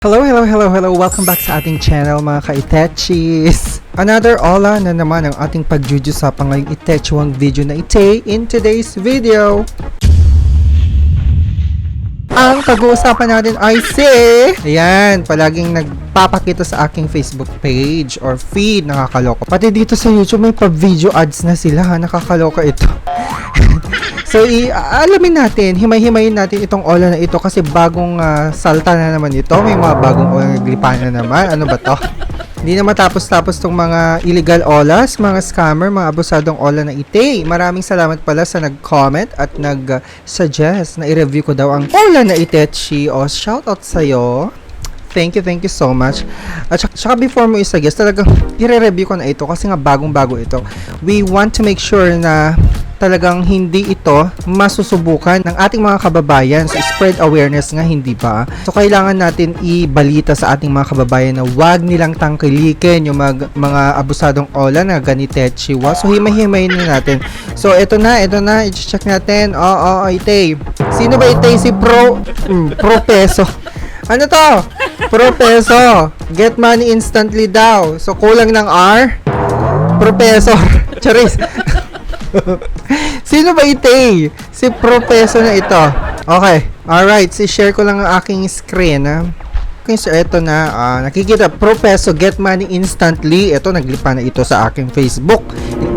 Hello! Welcome back sa ating channel mga ka-Itechis! Another Ola na naman ang ating pagjujusapan ngayong Itechwang video na ite in today's video. Ang pag-uusapan natin ay ayan, palaging nagpapakita sa aking Facebook page or feed, nakakaloko. Pati dito sa YouTube may pa-video ads na sila ha, nakakaloka ito. So, alamin natin, himay-himayin natin itong Ola na ito kasi bagong salta na naman ito. May mga bagong Ola naglipan na naman. Ano ba to? Hindi na matapos-tapos tong mga illegal Olas, mga scammer, mga abusadong Ola na ite. Maraming salamat pala sa nag-comment at nag-suggest na i-review ko daw ang Ola na Itechi. O, shoutout sa'yo. Thank you so much. At saka before mo isa-guess, talagang i-review ko na ito kasi nga bagong-bago ito. We want to make sure na talagang hindi ito masusubukan ng ating mga kababayan. So, spread awareness nga, hindi ba? So, kailangan natin ibalita sa ating mga kababayan na wag nilang tangkilikin yung mga abusadong Ola na ganitechi. So, himay-himay na natin. So, ito na, i-check natin. Ite. Sino ba ite? Si Pro Peso. Ano to? Pro Peso. Get money instantly daw. So, kulang ng R. Professor. Charis. Sino ba ite? Si Professor na ito. Okay. Alright. share ko lang ang aking screen. Okay, so ito na. Nakikita. Professor get money instantly. Ito, naglipa na ito sa aking Facebook.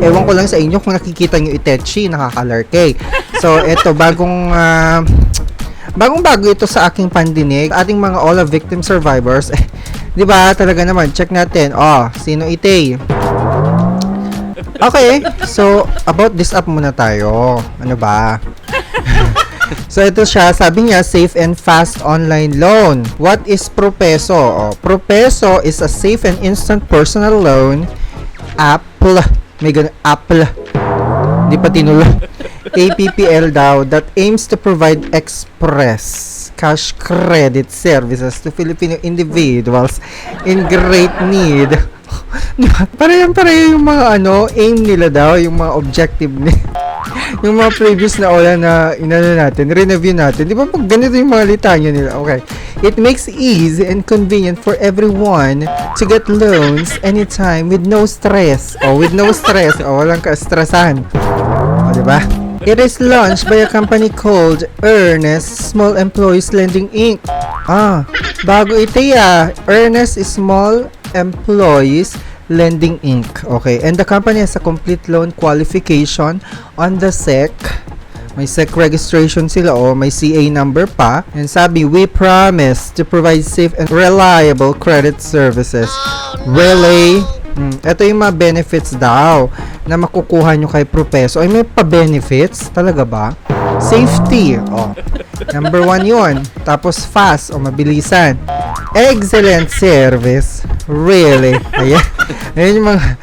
Ewan ko lang sa inyo kung nakikita nyo Itechi. Nakakalarke. So, ito. Bagong-bago ito sa aking pandinig. Ating mga Ola victim survivors. Di ba? Talaga naman. Check natin. Sino ite? Okay, so about this app muna tayo. Ano ba? So ito siya, sabi niya safe and fast online loan. What is Propeso? Propeso is a safe and instant personal loan app. May ganun, Apple. Di pa tinuloy. APPL daw that aims to provide express cash credit services to Filipino individuals in great need. Pareho yung mga aim nila daw, yung mga objective yung mga previous na Ola na review natin. Di ba pag ganito yung mga litanya nila? Okay. It makes easy and convenient for everyone to get loans anytime with no stress. Walang ka-stressan. Di ba? It is launched by a company called Earnest Small Employees Lending Inc. Bago ito Earnest Small Employees Lending Inc. Okay, and the company has a complete loan qualification on the SEC. May SEC registration sila may CA number pa. And sabi, we promise to provide safe and reliable credit services. Really? Ito yung mga benefits daw na makukuha nyo kay Propeso. Ay, may pa-benefits? Talaga ba? Safety. Number 1 yun. Tapos fast mabilisan. Excellent service. Really? Ayan yung mga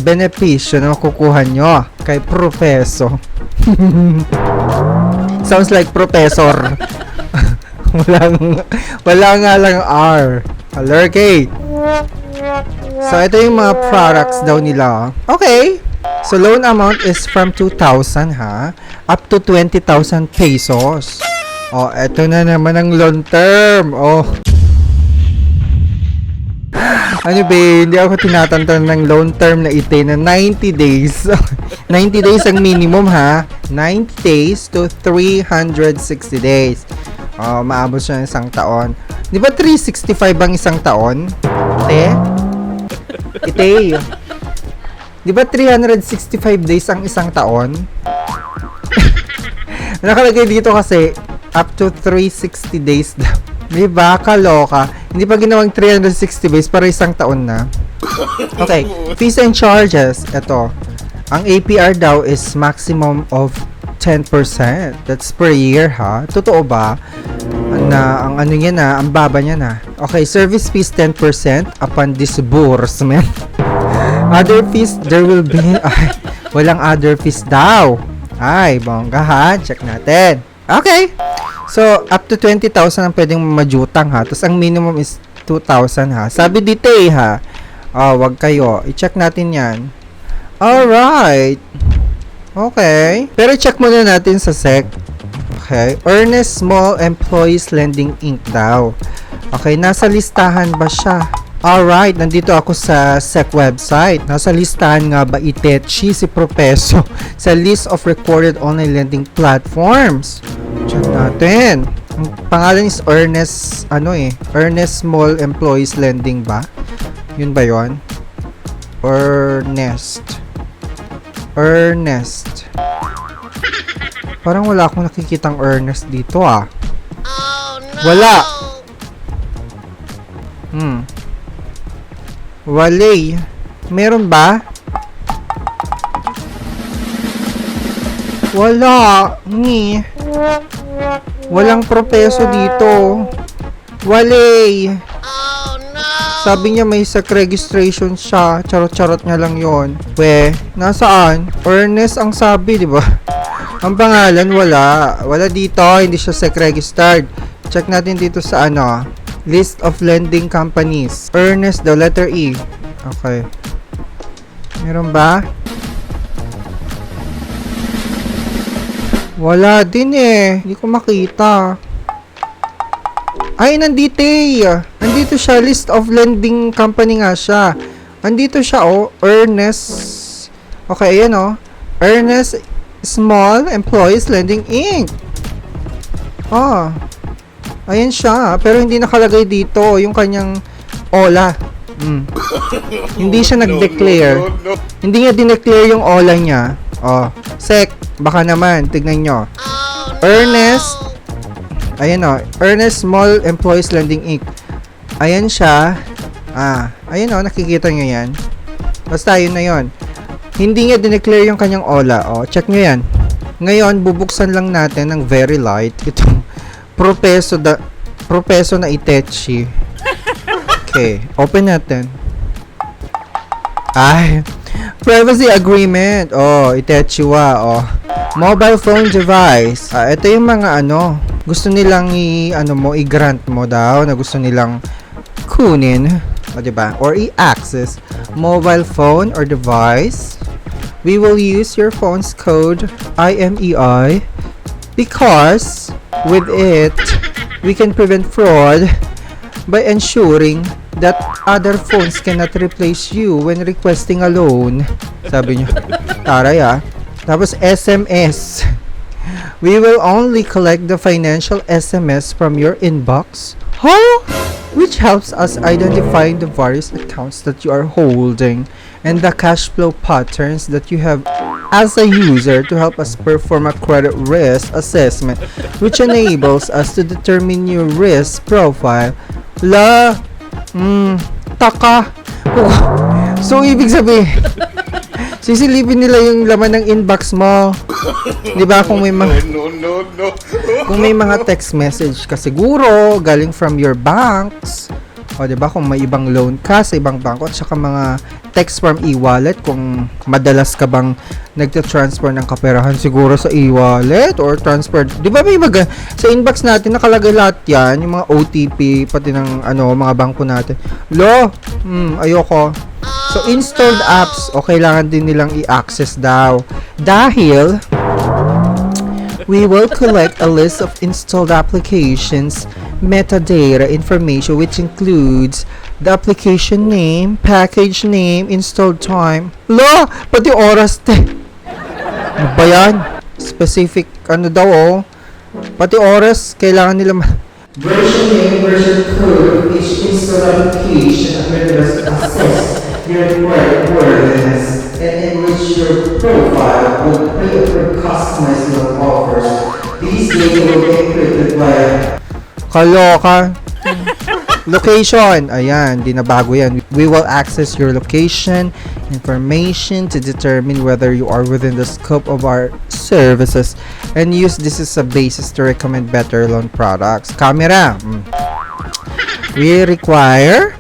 benepisyo na makukuha nyo kay Propeso. Sounds like professor. wala nga lang R. Alerke. So, ito yung mga products daw nila. Okay. So, loan amount is from 2,000 up to 20,000 pesos. Ito na naman ang long term. Ano ba, hindi ako tinatantan ng long term na ite na 90 days. 90 days ang minimum 90 days to 360 days. Maabot siya ng isang taon. Di ba 365 ang isang taon? Ite. Di ba 365 days ang isang taon? Nakalagay dito kasi up to 360 days daw. Di ba? Kaloka. Hindi pa ginawang 360 days para isang taon na. Okay. Fees and charges. Ito. Ang APR daw is maximum of 10%. That's per year Totoo ba? Ang ang baba niya na. Okay. Service fees 10% upon disbursement. Other fees, there will be... walang other fees daw. Ay, bongga Check natin. Okay. So, up to 20,000 ang pwedeng majutang Tapos, ang minimum is 2,000 Sabi dito wag kayo. I-check natin yan. Alright. Okay. Pero check muna natin sa SEC. Okay. Earnest Small Employees Lending Inc. daw. Okay, nasa listahan ba siya? Alright, nandito ako sa SEC website. Nasa listahan nga ba Itechi si Propeso sa list of recorded online lending platforms? Check natin. Ang pangalan is Earnest, Earnest Small Employees Lending ba? Yun ba yun? Earnest. Parang wala akong nakikitang Earnest dito ah. Wala. Walay. Meron ba? Wala. Walang Propeso dito. Walay. Sabi niya may SEC registration siya. Charot-charot niya lang yon. Nasaan? Earnest ang sabi, di ba? Ang pangalan, wala. Wala dito. Hindi siya SEC registered. Check natin dito sa list of lending companies. Earnest, the letter E. Okay. Meron ba? Wala din eh. Hindi ko makita. Ay, nandito eh. Nandito siya. List of lending company nga siya. Nandito siya Earnest. Okay, ayan Earnest Small Employees Lending Inc. Ayan siya, pero hindi nakalagay dito yung kanyang OLA. Hindi siya nag-declare. Hindi niya dineclare yung OLA niya. SEC, baka naman, tignan nyo. Earnest, ayan Earnest Small Employees Lending Inc. Ayan siya. Ayan nakikita nyo yan. Basta yun na yun. Hindi niya dineclare yung kanyang OLA. Check nyo yan. Ngayon, bubuksan lang natin ng very light itong Propeso na Itechi. Okay, open natin. Privacy agreement. Itechi wa. Mobile phone device. Ito yung mga gusto nilang i-grant mo daw na gusto nilang kunin, diba? Or i-access mobile phone or device. We will use your phone's code IMEI because with it, we can prevent fraud by ensuring that other phones cannot replace you when requesting a loan. Sabi nyo. Taray Tapos SMS. We will only collect the financial SMS from your inbox. Which helps us identify the various accounts that you are holding and the cash flow patterns that you have as a user to help us perform a credit risk assessment, which enables us to determine your risk profile. Taka. So, ibig sabihin, sisilipin nila yung laman ng inbox mo. Di ba? Kung may kung may mga text message ka siguro galing from your banks, di ba? Kung may ibang loan ka sa ibang bangko, at saka mga text from e-wallet, kung madalas ka bang nagta-transfer ng kaperahan siguro sa e-wallet or transfer, di ba? May sa inbox natin nakalagay lahat yan, yung mga OTP pati ng mga bangko natin. Ayoko. So, installed apps, kailangan din nilang i-access daw. Dahil, we will collect a list of installed applications, metadata information, which includes the application name, package name, installed time. Pati oras, Ano ba yan? Specific, Pati oras, kailangan nila version name, version code, each installed application, and members access your worthiness and enrich your profile with pre-approved customized loan offers. These data will be encrypted by kaloka. Location. Ayan, di na bago yan. We will access your location information to determine whether you are within the scope of our services and use this as a basis to recommend better loan products. Camera. We require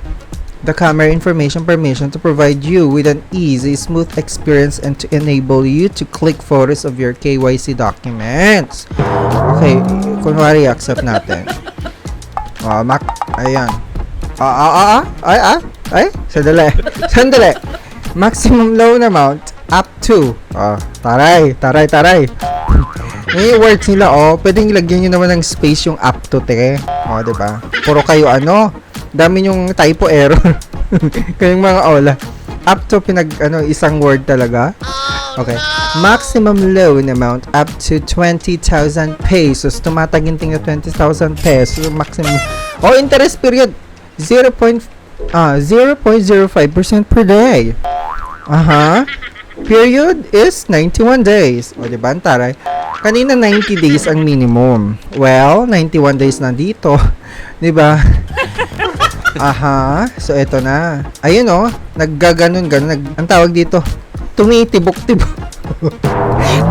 the camera information permission to provide you with an easy, smooth experience and to enable you to click photos of your KYC documents. Okay, kunwari accept natin. Ayan. Sandali. Maximum loan amount up to. Taray. May words nila, pwedeng ilagyan nyo naman ng space yung up to, te. O, diba? Puro kayo dami yung typo error. Kayong mga ola. Up to isang word talaga. Okay. Maximum loan amount up to 20,000 pesos. Tumataginting na 20,000 pesos. Maximum. Interest period 0.05% per day. Period is 91 days. O, diba? Antaray. Kanina 90 days ang minimum. Well, 91 days na dito. Diba? So, eto na. Ayun, naggaganon. Ang tawag dito, tumitibok-tibok.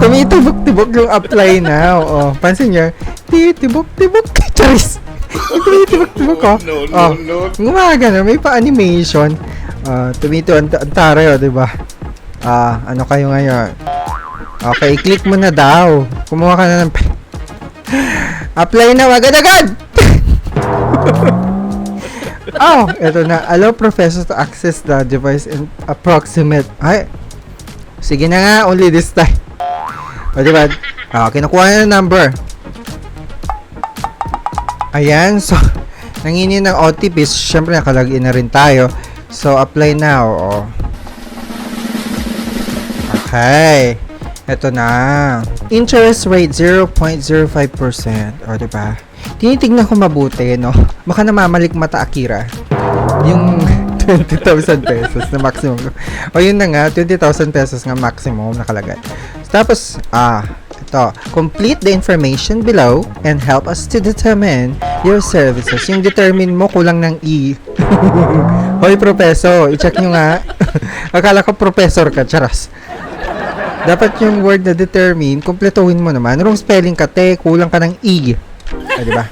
Tumitibok-tibok yung apply now. Pansin nyo? Titibok-tibok. Charis. Tumitibok-tibok, no. Gumagano. May pa-animation. Ang taray, diba? Ano kayo ngayon? Okay, click mo na daw. Kumuha ka na ng apply na agad-agad! Eto na. Allow professors to access the device in approximate. Sige na nga, only this time. O, diba? Kinukuha na ng number. Ayan, so, nanginin ng OTP. Siyempre, nakalagin na rin tayo. So, apply now. Okay. Eto na. Interest rate 0.05%. O, diba? Tinitignan ko mabuti, no? Baka namamalik mata Akira. Yung 20,000 pesos na maximum. O, yun na nga. 20,000 pesos nga maximum nakalagay. Tapos, ito. Complete the information below and help us to determine your services. Yung determine mo, kulang ng E. Hoy, professor. I-check nyo nga. Akala ko professor ka. Charas. Dapat yung word na determine, kumpletuhin mo naman. Wrong spelling ka, kulang ka ng E. Diba?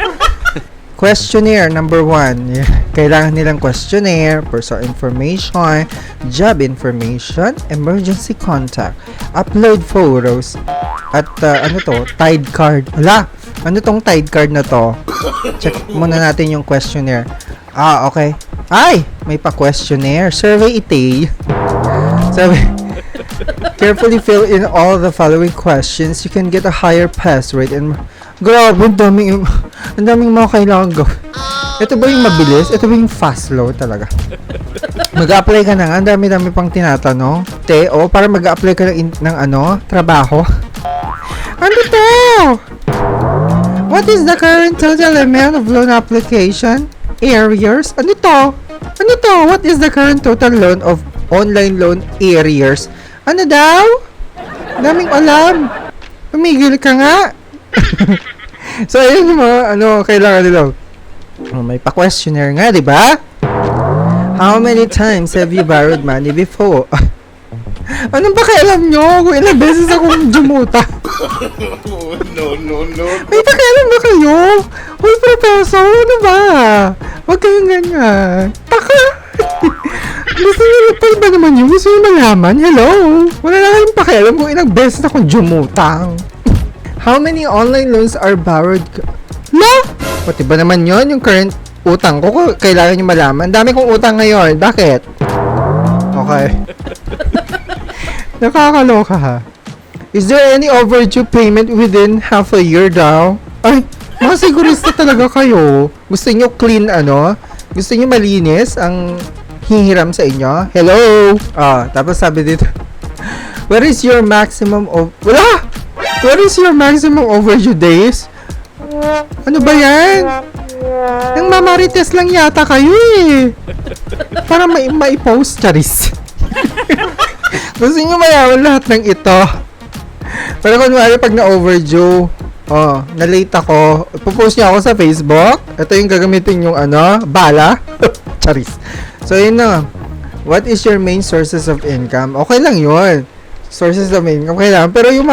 Questionnaire number 1. Kailangan nilang questionnaire, personal information, job information, emergency contact, upload photos, at Tide card. Ano tong Tide card na to? Check muna natin yung questionnaire. Okay. May pa-questionnaire. Survey ite. Carefully fill in all the following questions. You can get a higher pass rate and grabe, ang daming mga kailangan gawin. Ito ba yung mabilis? Ito ba yung fast low talaga? Mag-apply ka na nga. Ang dami-dami pang tinatanong. Para mag-apply ka ng trabaho. Ano to? What is the current total amount of loan application? Arrears? Ano to? What is the current total loan of online loan arrears? Ano daw? Daming alam. Tumigil ka nga. So, ayun yung mga, kailangan nila. May pa-questionnaire nga, di ba? How many times have you borrowed money before? Anong pakialam nyo kung ilang beses akong jumuta? No. May pakialam ba kayo? Uy, professor, ano ba? Huwag kayong ganyan. Taka! Gusto nyo pa ba naman yun? Gusto nyo malaman? Hello? Wala na kayong pakialam kung ilang beses akong jumutang. How many online loans are borrowed? No? Pati ba naman yun? Yung current utang ko, kailangan nyo malaman. Dami kong utang ngayon. Bakit? Okay. Nakakaloka ha. Is there any overdue payment within half a year daw? Ay, mga sigurista talaga kayo. Gusto nyo clean Gusto nyo malinis ang hihiram sa inyo? Hello? Tapos sabi dito, where is your maximum Where is your maximum overdue days? Ano ba yan? Nang mamarites lang yata kayo eh. Para mai-post, charis. Gusto nyo mayaman lahat ng ito. Pero kunwari pag na-overdue, na-late ako, ipopost niya ako sa Facebook. Ito yung gagamitin yung bala. Charis. So, yun na. What is your main sources of income? Okay lang yun. Sources of income, kailangan. Pero yung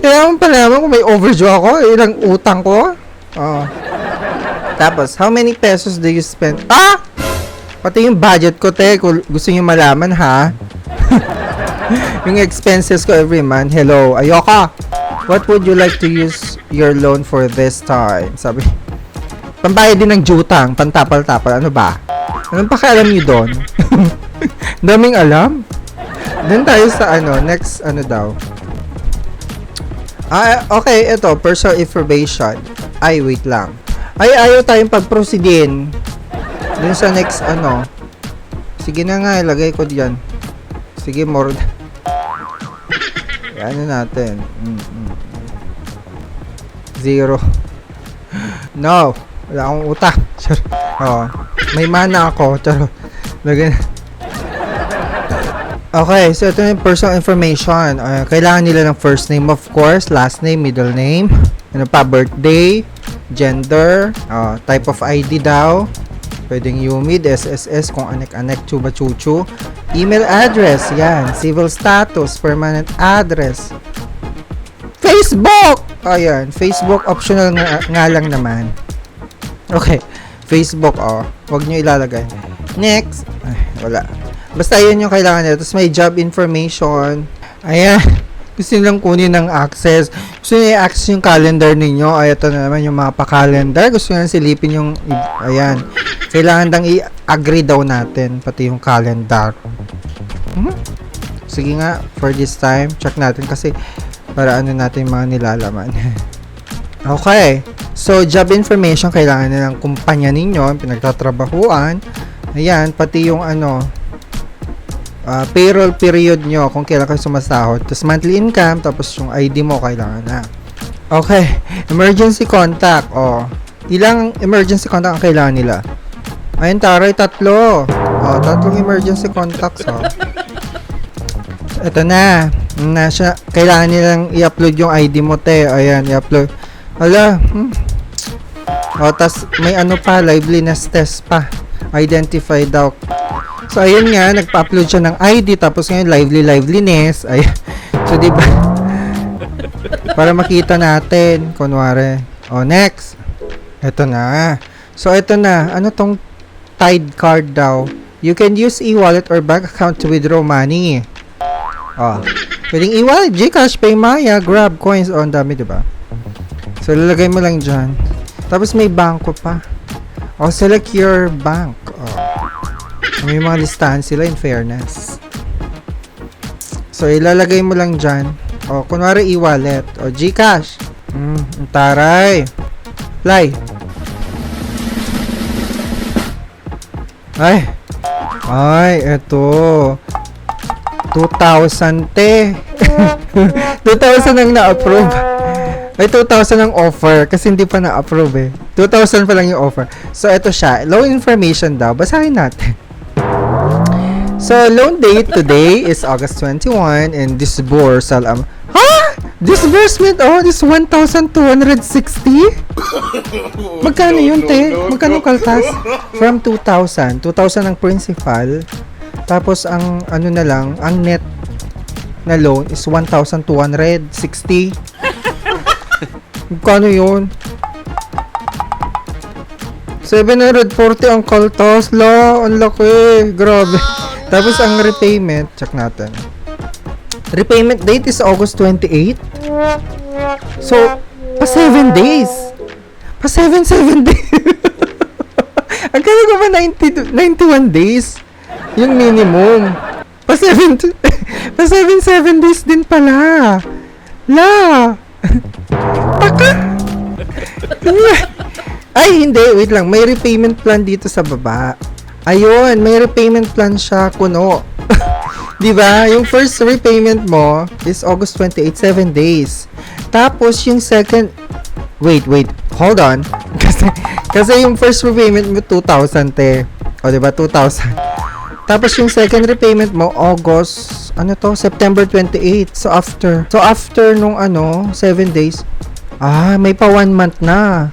kailangan pa naman kung may overdue ako, ilang utang ko. Tapos, how many pesos do you spend? Pati yung budget ko, kung gusto nyo malaman, ha? Yung expenses ko every month. Hello, ayoka. What would you like to use your loan for this time? Sabi, pambayad din ng jutang, pantapal-tapal. Ano ba? Anong pakialam nyo doon? Daming alam. Doon tayo sa next daw. Okay, ito, personal information. Wait lang. Ay, ayaw tayong pag-proceedin. Dun sa next, ano. Sige na nga, ilagay ko diyan. Sige, more. Ano natin? 0. No. Wala akong utak. Oh, may mana ako. Charo. Lagyan. Okay, so ito yung personal information. Kailangan nila ng first name, of course, last name, middle name, ano pa, birthday, gender, type of ID daw, pwedeng UMID, SSS, kung anek-anek, chuba-chuchu, email address, yan, civil status, permanent address, Facebook! Ayan, Facebook, optional nga lang naman. Okay, Facebook, wag nyo ilalagay. Next, ay, wala. Basta yun yung kailangan nila. Tapos may job information. Ayan. Gusto nilang kunin ng access. Gusto nyo i-access yung calendar ninyo. Ay, ito na naman yung mga pa-calendar. Gusto nyo silipin yung... Ayan. Kailangan dang i-agree daw natin. Pati yung calendar. Sige nga. For this time, check natin. Kasi para ano natin yung mga nilalaman. Okay. So, job information. Kailangan nilang kumpanya ninyo. Pinagtatrabahuan. Ayan. Pati yung ano... payroll period nyo kung kailan kayo sumasahod. Tapos monthly income, tapos yung ID mo kailangan na. Okay, emergency contact. Ilang emergency contact ang kailangan nila? Ayun, taray, 3. Tatlong emergency contacts. Ito na. Kailangan nilang i-upload yung ID mo, te. Ayan, i-upload. Hala. Tas may ano pa, liveliness test pa. Identify daw. So, ayun nga, nagpa-upload siya ng ID, tapos ngayon, liveliness. Ay, so, diba? Para makita natin, kunwari. Next. Ito na. So, ito na. Ano tong Tide card daw? You can use e-wallet or bank account to withdraw money. Pwedeng e-wallet, Gcash, Paymaya, Grab, Coins, ang dami, diba? So, lalagay mo lang dyan. Tapos, may banko pa. Select your bank. May mga listahan sila in fairness. So, ilalagay mo lang dyan. Kunwari e-wallet. Gcash. Taray. Apply. Ay, eto. 2,000 te. 2,000 ang na-approve. Ay, 2,000 ang offer kasi hindi pa na-approve 2,000 pa lang yung offer. So, eto siya. Loan information daw. Basahin natin. So, loan date today is August 21 and disbursal disbursement, this 1,260? Magkano yun, te? Magkano kaltas? From 2,000. 2,000 ang principal. Tapos, ang ano na lang, ang net na loan is 1,260. Magkano yun? 740 ang kaltas, ang laki. Grabe. Tapos ang repayment, check natin. Repayment date is August 28. So, pa 7 days. Pa 7 days. Ang kaya ko ba 91 days? Yung minimum. Pa 7 days din pala. Taka. Ay, hindi. Wait lang. May repayment plan dito sa baba. Ayun, may repayment plan siya, kuno. Diba? Yung first repayment mo is August 28, 7 days. Tapos, yung second... Wait. Hold on. Kasi yung first repayment mo, 2,000, te. Diba? 2,000. Tapos, yung second repayment mo, August... September 28. So, after nung 7 days, may pa 1 month na.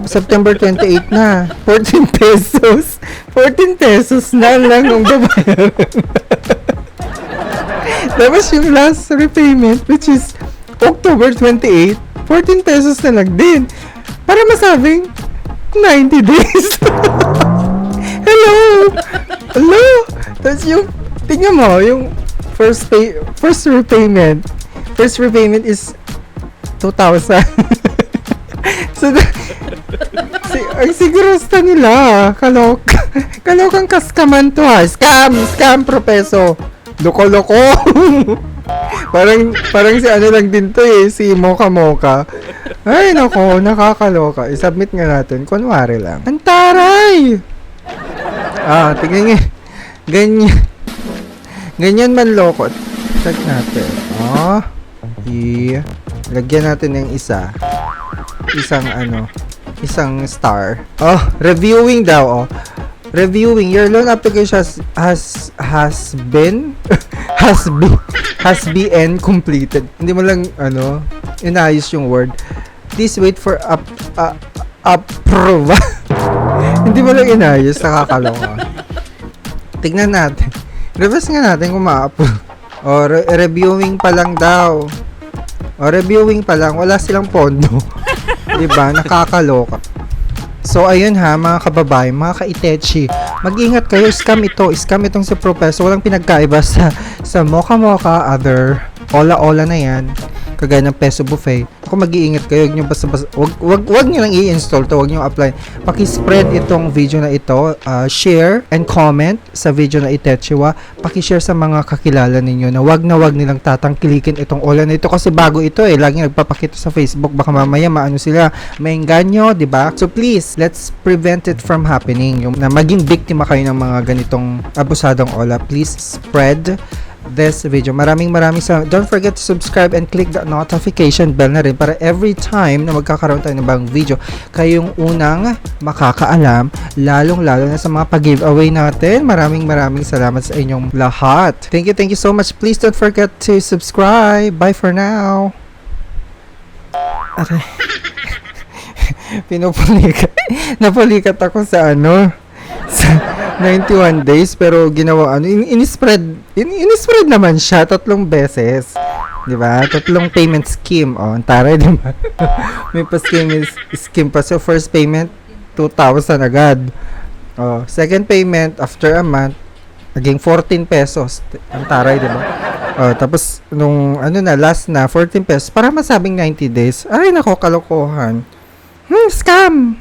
September 28 na. 14 pesos. 14 pesos na lang ang babayaran. Tapos yung last repayment, which is October 28, 14 pesos na lang din. Para masabing 90 days. Hello. Tapos yung, tingnan mo, yung first repayment. First repayment is 2,000. So, ang sigurusta nila, kalokang kaskaman to Scam, propeso. Loko-loko. Parang si ano lang din to eh, si Mocha Mocha. Ay, nako, nakakaloka. I-submit nga natin. Kunwari lang. Ang taray! Tingnan nga. Ganyan. Ganyan man loko. Check natin. Lagyan natin ng isang star. Reviewing daw, Reviewing, your loan application has been completed. Hindi mo lang inayos yung word. Please wait for approve. Hindi mo lang inayos, nakakaloka. Tignan natin. Reverse nga natin kung ma-approve. Reviewing pa lang daw. Reviewing pa lang, wala silang pondo. Diba? Nakakaloka. So, ayun mga kababayan, mga ka-itechi, mag-ingat kayo, scam itong si Professor, walang pinagkaiba sa Mocha Mocha, other Ola na yan, kagaya ng Peso Buffet. Kung mag-iingat kayo, wag nyo lang i-install to, wag nyo apply. Paki-spread itong video na ito, share and comment sa video na Itechiwa, paki-share sa mga kakilala ninyo na wag nilang tatangkilikin itong Ola na ito kasi bago ito laging nagpapakita sa Facebook, baka mamaya maano sila, maengganyo, di ba? So please, let's prevent it from happening, yung na maging biktima kayo ng mga ganitong abusadong Ola. Please spread this video. Maraming don't forget to subscribe and click the notification bell na rin para every time na magkakaroon tayo ng bagong video, kayong unang makakaalam, lalong-lalo na sa mga pag-giveaway natin. Maraming salamat sa inyong lahat. Thank you so much. Please don't forget to subscribe. Bye for now. Okay. Napulikat ako sa sa 91 days pero ginawa in-spread naman siya 3 beses. 'Di ba? 3 payment scheme. Ang taray, 'di ba? May scheme pa. So first payment 2,000 agad. Second payment after a month naging 14 pesos. Ang taray, 'di ba? Tapos nung last na 14 pesos para masabing 90 days. Ay nako, kalokohan. Scam.